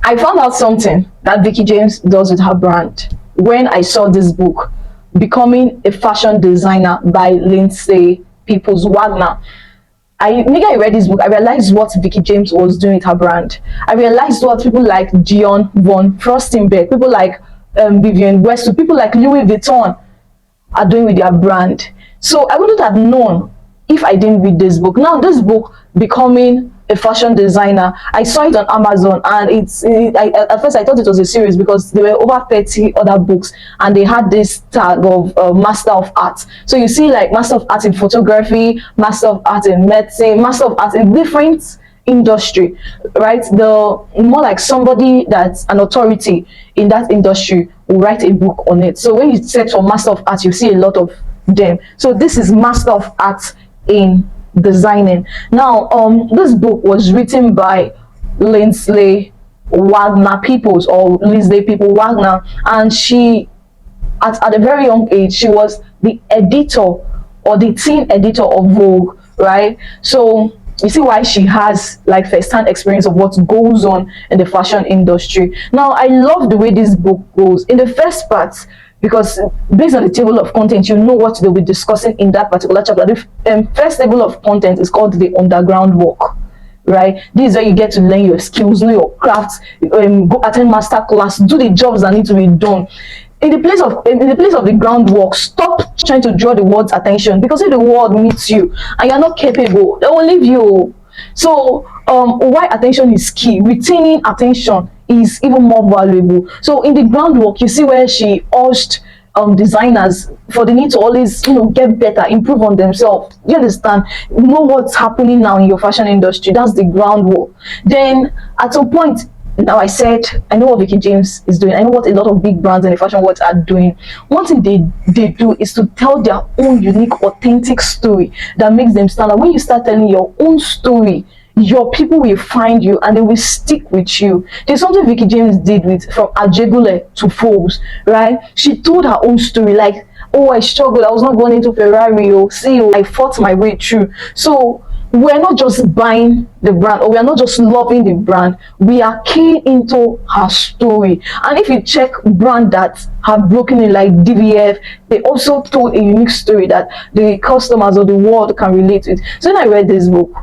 I found out something that Vicky James does with her brand when I saw this book, Becoming a Fashion Designer by Lindsay People Wagner. I read this book, I realized what Vicky James was doing with her brand. I realized what people like Dion von Furstenberg, people like Vivienne Westwood, people like Louis Vuitton are doing with their brand. So I wouldn't have known if I didn't read this book. Now this book, Becoming a Fashion Designer, I saw it on Amazon, and at first I thought it was a series because there were over 30 other books, and they had this tag of Master of Arts. So you see, like, Master of Arts in photography, Master of Arts in medicine, Master of Arts in different industry, right? The more like somebody that's an authority in that industry will write a book on it. So when you search for Master of Arts, you see a lot of them. So this is Master of Arts in designing. Now this book was written by Ladslay Peoples, or Ladslay People Wagner, and she at a very young age, she was the editor or the teen editor of Vogue, right? So you see why she has like first-hand experience of what goes on in the fashion industry. Now I love the way this book goes. In the first part, because based on the table of content, you know what they'll be discussing in that particular chapter. The first table of content is called the underground work, right? This is where you get to learn your skills, know your crafts, go attend master class, do the jobs that need to be done. In the place of the groundwork, stop trying to draw the world's attention, because if the world meets you and you're not capable, they will leave you. So why attention is key. Retaining attention is even more valuable. So in the groundwork, you see where she urged designers for the need to always, get better, improve on themselves. You understand? Know what's happening now in your fashion industry. That's the groundwork. Then at some point, now I said, I know what Vicky James is doing. I know what a lot of big brands in the fashion world are doing. One thing they do is to tell their own unique, authentic story that makes them stand out. When you start telling your own story, your people will find you and they will stick with you. There's something Vicky James did with from Ajegule to Forbes, right? She told her own story, like, oh, I struggled, I was not going into Ferrari, I fought my way through. So we're not just buying the brand, or we are not just loving the brand, we are keying into her story. And if you check brand that have broken in, like DVF, they also told a unique story that the customers or the world can relate with. So when I read this book,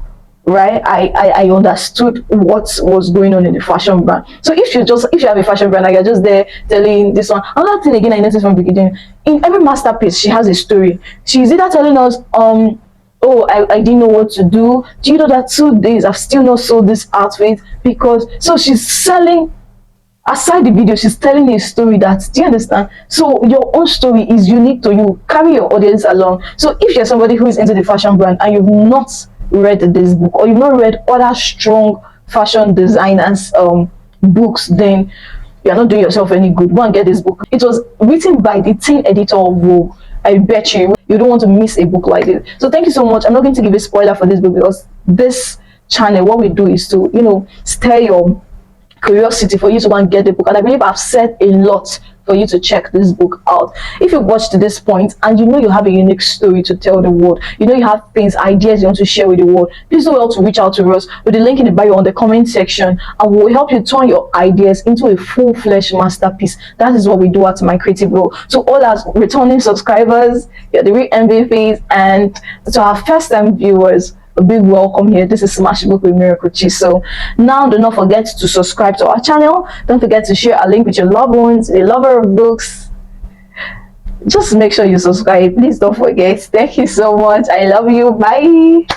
right, I understood what was going on in the fashion brand. So if you have a fashion brand, like you're just there telling this one. Another thing again I noticed from Vicky James, in every masterpiece she has a story. She's either telling us oh, I didn't know what to do. Do you know that 2 days I've still not sold this outfit? Because so she's selling, aside the video, she's telling a story. That, do you understand? So your own story is unique to you. Carry your audience along. So if you're somebody who is into the fashion brand and you've not read this book, or you've not read other strong fashion designers books, then you're not doing yourself any good. Go and get this book. It was written by the teen editor of Vogue. I bet you don't want to miss a book like this. So thank you so much. I'm not going to give a spoiler for this book, because this channel, what we do is to stir your curiosity for you to go and get the book. And I believe I've said a lot for you to check this book out. If you've watched to this point and you have a unique story to tell the world, you have things, ideas you want to share with the world, please do well to reach out to us with the link in the bio on the comment section, and we'll help you turn your ideas into a full-fledged masterpiece. That is what we do at My Creative Role. So all our returning subscribers, you're the real MVPs, and to our first-time viewers, a big welcome here. This is Smash Book with Miracle Chi. So now do not forget to subscribe to our channel. Don't forget to share a link with your loved ones, a lover of books. Just make sure you subscribe. Please don't forget. Thank you so much. I love you. Bye.